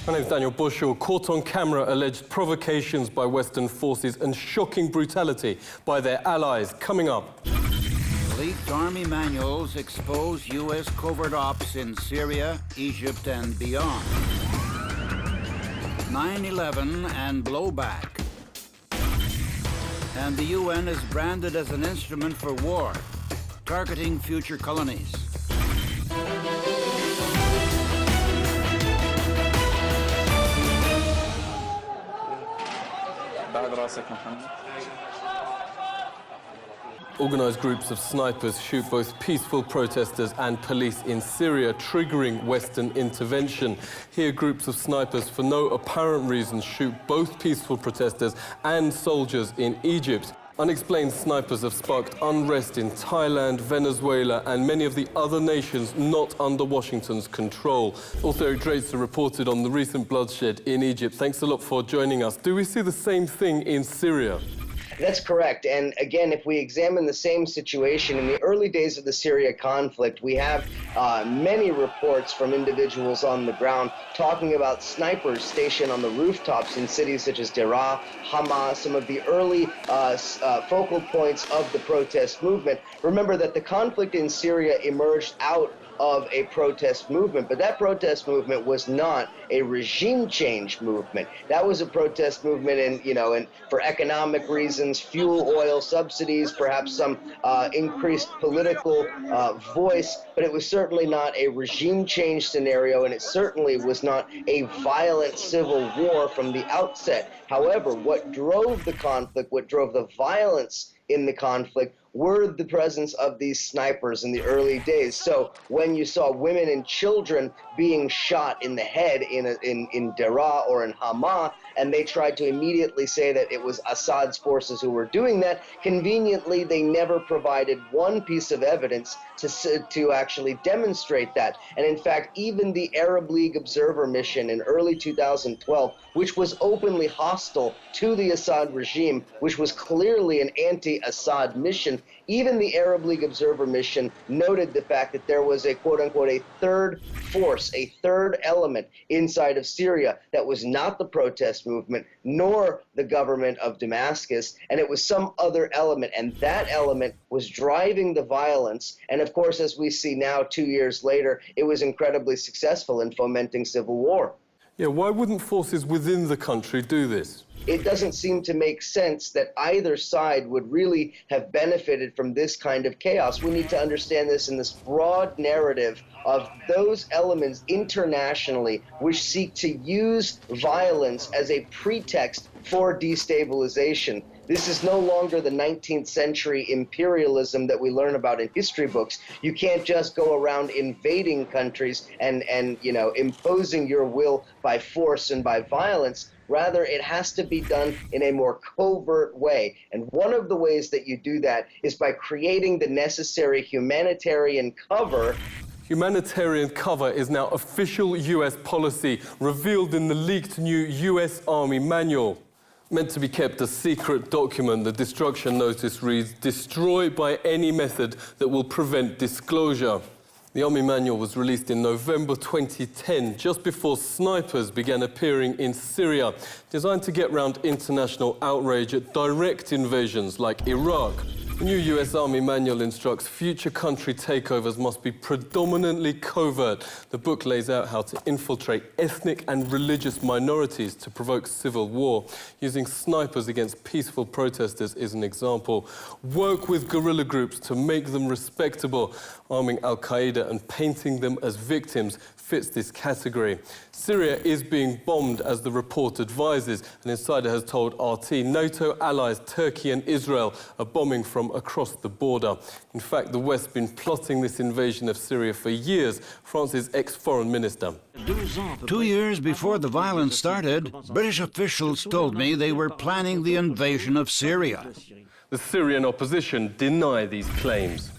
My name's Daniel Bushell. Caught on camera alleged provocations by Western forces and shocking brutality by their allies. Coming up. Leaked Army manuals expose U.S. covert ops in Syria, Egypt, and beyond. 9/11 and blowback. And the UN is branded as an instrument for war, targeting future colonies. Organised groups of snipers shoot both peaceful protesters and police in Syria, triggering Western intervention. Here, groups of snipers, for no apparent reason, shoot both peaceful protesters and soldiers in Egypt. Unexplained snipers have sparked unrest in Thailand, Venezuela, and many of the other nations not under Washington's control. Also, Eric Draitser reported on the recent bloodshed in Egypt. Thanks a lot for joining us. Do we see the same thing in Syria? That's correct. And again, if we examine the same situation in the early days of the Syria conflict, we have many reports from individuals on the ground talking about snipers stationed on the rooftops in cities such as Deraa, Hama, some of the early focal points of the protest movement. Remember that the conflict in Syria emerged out of a protest movement, but that protest movement was not a regime change movement. That was a protest movement and for economic reasons, fuel oil subsidies, perhaps some increased political voice, but it was certainly not a regime change scenario, and it certainly was not a violent civil war from the outset. However, what drove the conflict, what drove the violence in the conflict, were the presence of these snipers in the early days. So when you saw women and children being shot in the head in Deraa or in Hama, and they tried to immediately say that it was Assad's forces who were doing that, conveniently they never provided one piece of evidence to actually demonstrate that. And in fact, even the Arab League observer mission in early 2012, which was openly hostile to the Assad regime, which was clearly an anti-Assad mission, even the Arab League observer mission noted the fact that there was a quote-unquote a third force, a third element inside of Syria that was not the protest movement nor the government of Damascus, and it was some other element, and that element was driving the violence. And of course, as we see now 2 years later, it was incredibly successful in fomenting civil war. Yeah, why wouldn't forces within the country do this? It doesn't seem to make sense that either side would really have benefited from this kind of chaos. We need to understand this in this broad narrative of those elements internationally which seek to use violence as a pretext for destabilization. This is no longer the 19th century imperialism that we learn about in history books. You can't just go around invading countries and imposing your will by force and by violence. Rather, it has to be done in a more covert way. And one of the ways that you do that is by creating the necessary humanitarian cover. Humanitarian cover is now official US policy, revealed in the leaked new US Army manual. Meant to be kept a secret document, the destruction notice reads, "Destroy by any method that will prevent disclosure." The Army manual was released in November 2010, just before snipers began appearing in Syria, designed to get round international outrage at direct invasions like Iraq. The new US Army manual instructs future country takeovers must be predominantly covert. The book lays out how to infiltrate ethnic and religious minorities to provoke civil war. Using snipers against peaceful protesters is an example. Work with guerrilla groups to make them respectable. Arming Al-Qaeda and painting them as victims fits this category. Syria is being bombed, as the report advises. An insider has told RT NATO allies Turkey and Israel are bombing from across the border. In fact, the West's been plotting this invasion of Syria for years. France's ex-foreign minister. 2 years before the violence started, British officials told me they were planning the invasion of Syria. The Syrian opposition deny these claims.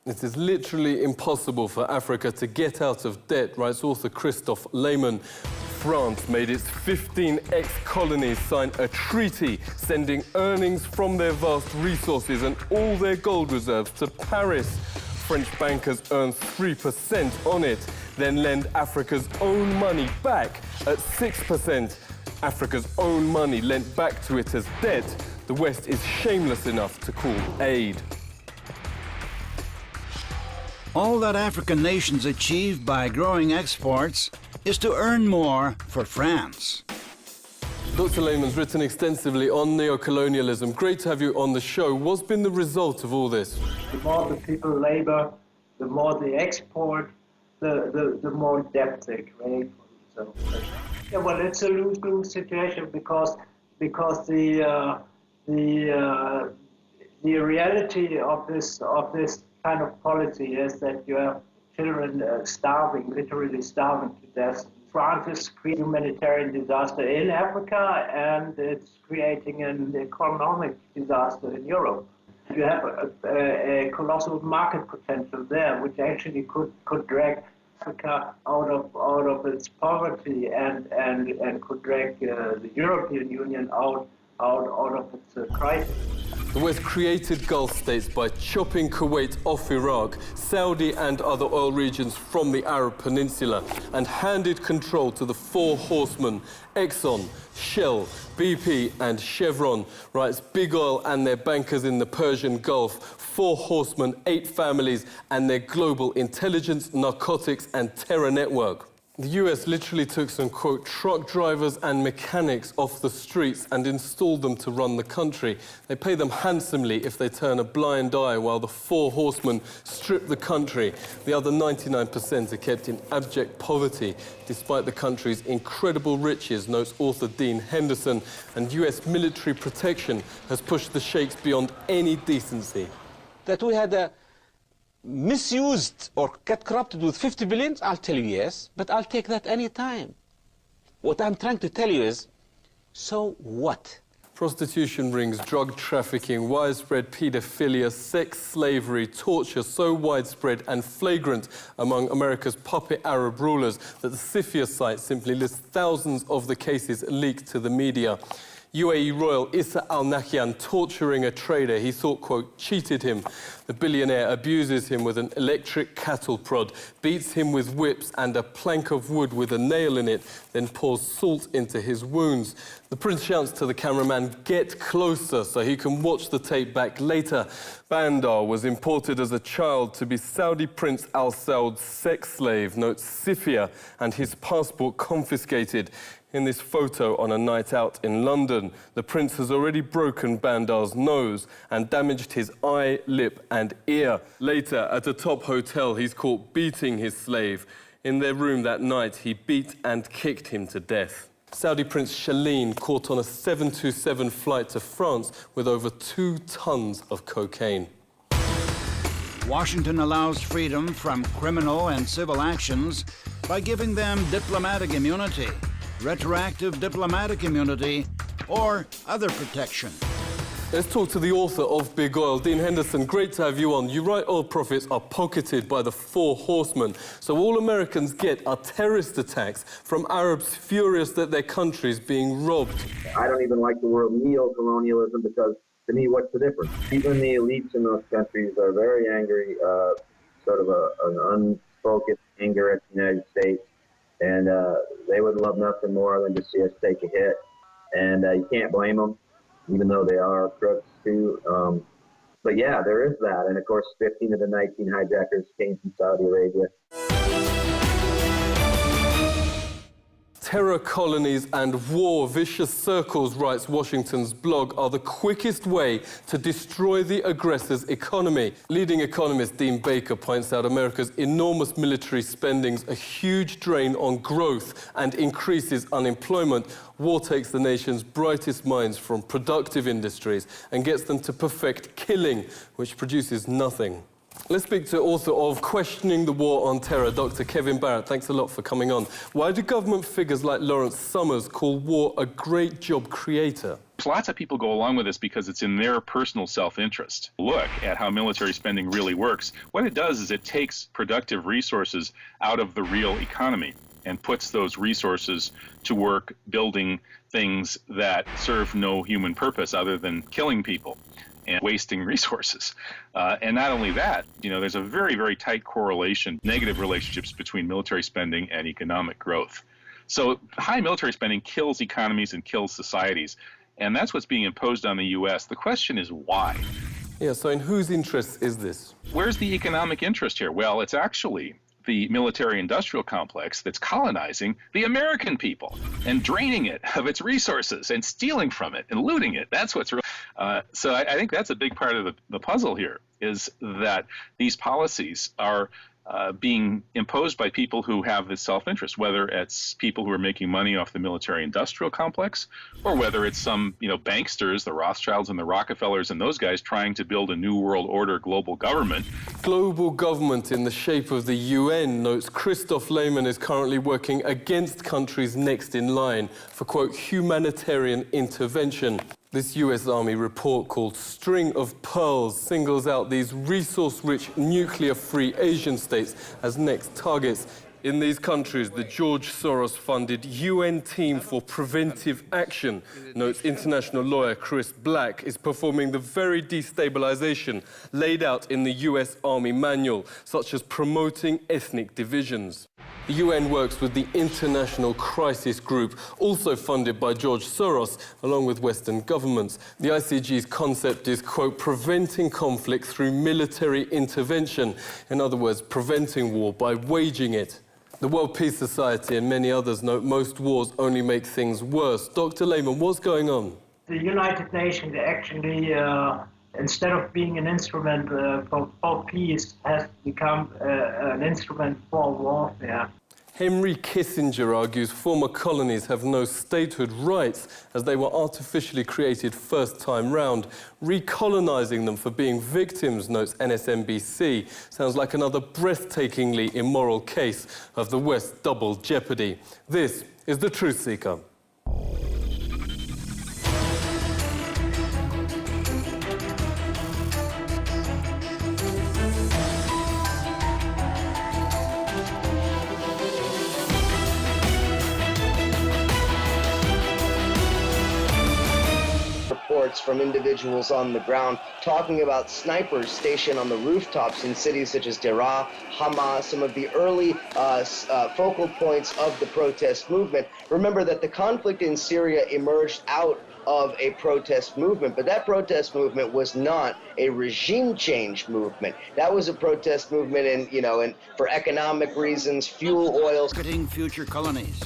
It is literally impossible for Africa to get out of debt, writes author Christophe Lehmann. France made its 15 ex-colonies sign a treaty sending earnings from their vast resources and all their gold reserves to Paris. French bankers earn 3% on it. then lend Africa's own money back at 6%. Africa's own money lent back to it as debt, the West is shameless enough to call aid. All that African nations achieve by growing exports is to earn more for France. Dr. Lehman's written extensively on neocolonialism. Great to have you on the show. What's been the result of all this? The more the people labor, the more they export, the more debt they create for themselves. Yeah, well, it's a lose-lose situation because the reality of this kind of policy is that you have children starving, literally starving to death. France is creating a humanitarian disaster in Africa, and it's creating an economic disaster in Europe. You have a colossal market potential there, which actually could drag Africa out of its poverty and could drag the European Union out of its crisis. The West created Gulf states by chopping Kuwait off Iraq, Saudi and other oil regions from the Arab Peninsula, and handed control to the four horsemen, Exxon, Shell, BP and Chevron, writes Big Oil and their bankers in the Persian Gulf, four horsemen, 8 families and their global intelligence, narcotics and terror network. The US literally took some, quote, truck drivers and mechanics off the streets and installed them to run the country. They pay them handsomely if they turn a blind eye while the four horsemen strip the country. The other 99% are kept in abject poverty, despite the country's incredible riches, notes author Dean Henderson, and US military protection has pushed the sheikhs beyond any decency. That we had misused or got corrupted with 50 billion, I'll tell you yes, but I'll take that any time. What I'm trying to tell you is, so what? Prostitution rings, drug trafficking, widespread paedophilia, sex slavery, torture so widespread and flagrant among America's puppet Arab rulers that the Sifia site simply lists thousands of the cases leaked to the media. UAE royal Issa Al Nahyan torturing a trader he thought, quote, cheated him. The billionaire abuses him with an electric cattle prod, beats him with whips and a plank of wood with a nail in it, then pours salt into his wounds. The prince shouts to the cameraman, get closer, so he can watch the tape back later. Bandar was imported as a child to be Saudi Prince Al Saud's sex slave, notes Sifia, and his passport confiscated. In this photo on a night out in London, the prince has already broken Bandar's nose and damaged his eye, lip and ear. Later, at a top hotel, he's caught beating his slave. In their room that night, he beat and kicked him to death. Saudi Prince Shaleen caught on a 727 flight to France with over 2 tons of cocaine. Washington allows freedom from criminal and civil actions by giving them diplomatic immunity, retroactive diplomatic immunity, or other protection. Let's talk to the author of Big Oil, Dean Henderson. Great to have you on. You write oil profits are pocketed by the four horsemen, so all Americans get are terrorist attacks from Arabs furious that their country's being robbed. I don't even like the word neo-colonialism because, to me, what's the difference? Even the elites in those countries are very angry, sort of an unspoken anger at the United States. And they would love nothing more than to see us take a hit. And you can't blame them, even though they are crooks too. But yeah, there is that. And of course, 15 of the 19 hijackers came from Saudi Arabia. Terror colonies and war, vicious circles, writes Washington's blog, are the quickest way to destroy the aggressor's economy. Leading economist Dean Baker points out America's enormous military spending's a huge drain on growth and increases unemployment. War takes the nation's brightest minds from productive industries and gets them to perfect killing, which produces nothing. Let's speak to author of Questioning the War on Terror, Dr. Kevin Barrett. Thanks a lot for coming on. Why do government figures like Lawrence Summers call war a great job creator? Lots of people go along with this because it's in their personal self-interest. Look at how military spending really works. What it does is it takes productive resources out of the real economy and puts those resources to work building things that serve no human purpose other than killing people. and wasting resources. And not only that, there's a very, very tight correlation, negative relationships between military spending and economic growth. So high military spending kills economies and kills societies. And that's what's being imposed on the U.S. The question is why? Yeah, so in whose interest is this? Where's the economic interest here? Well, it's actually the military-industrial complex that's colonizing the American people and draining it of its resources and stealing from it and looting it. That's what's real. So I think that's a big part of the puzzle here, is that these policies are being imposed by people who have this self-interest, whether it's people who are making money off the military-industrial complex, or whether it's some, banksters, the Rothschilds and the Rockefellers and those guys trying to build a new world order global government. Global government in the shape of the UN, notes Christoph Lehmann, is currently working against countries next in line for, quote, humanitarian intervention. This US Army report called String of Pearls singles out these resource-rich, nuclear-free Asian states as next targets. In these countries, the George Soros-funded UN Team for Preventive Action, notes international lawyer Chris Black, is performing the very destabilization laid out in the US Army manual, such as promoting ethnic divisions. The UN works with the International Crisis Group, also funded by George Soros, along with Western governments. The ICG's concept is, quote, preventing conflict through military intervention. In other words, preventing war by waging it. The World Peace Society and many others note most wars only make things worse. Dr. Lehmann, what's going on? The United Nations actually, instead of being an instrument for peace, has become an instrument for warfare. Henry Kissinger argues former colonies have no statehood rights as they were artificially created first time round. Recolonizing them for being victims, notes NSNBC, sounds like another breathtakingly immoral case of the West's double jeopardy. This is The Truth Seeker. From individuals on the ground talking about snipers stationed on the rooftops in cities such as Daraa, Hama, some of the early focal points of the protest movement. Remember that the conflict in Syria emerged out of a protest movement, but that protest movement was not a regime change movement. That was a protest movement and for economic reasons, fuel oil. Marketing future colonies.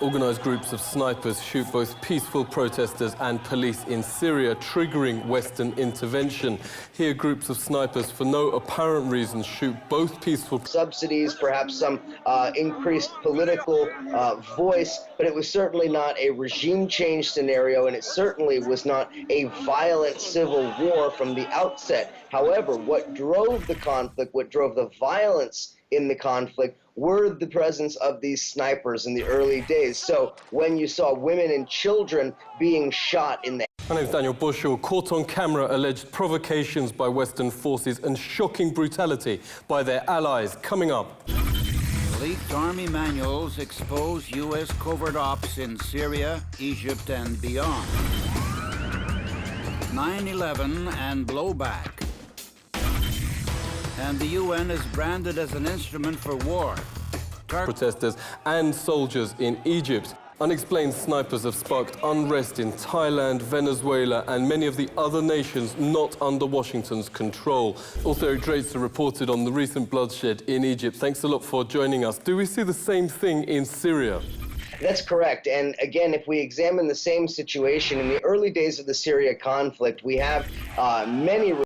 Organised groups of snipers shoot both peaceful protesters and police in Syria, triggering Western intervention. Here, groups of snipers, for no apparent reason, shoot both peaceful... Subsidies, perhaps some increased political voice, but it was certainly not a regime change scenario, and it certainly was not a violent civil war from the outset. However, what drove the conflict, what drove the violence in the conflict, were the presence of these snipers in the early days. So when you saw women and children being shot in the... My name's Daniel Bushell. Caught on camera alleged provocations by Western forces and shocking brutality by their allies. Coming up. Leaked Army manuals expose U.S. covert ops in Syria, Egypt, and beyond. 9/11 and blowback. And the UN is branded as an instrument for war. Protesters and soldiers in Egypt. Unexplained snipers have sparked unrest in Thailand, Venezuela, and many of the other nations not under Washington's control. Also, Eric Draitser reported on the recent bloodshed in Egypt. Thanks a lot for joining us. Do we see the same thing in Syria? That's correct. And again, if we examine the same situation in the early days of the Syria conflict, we have many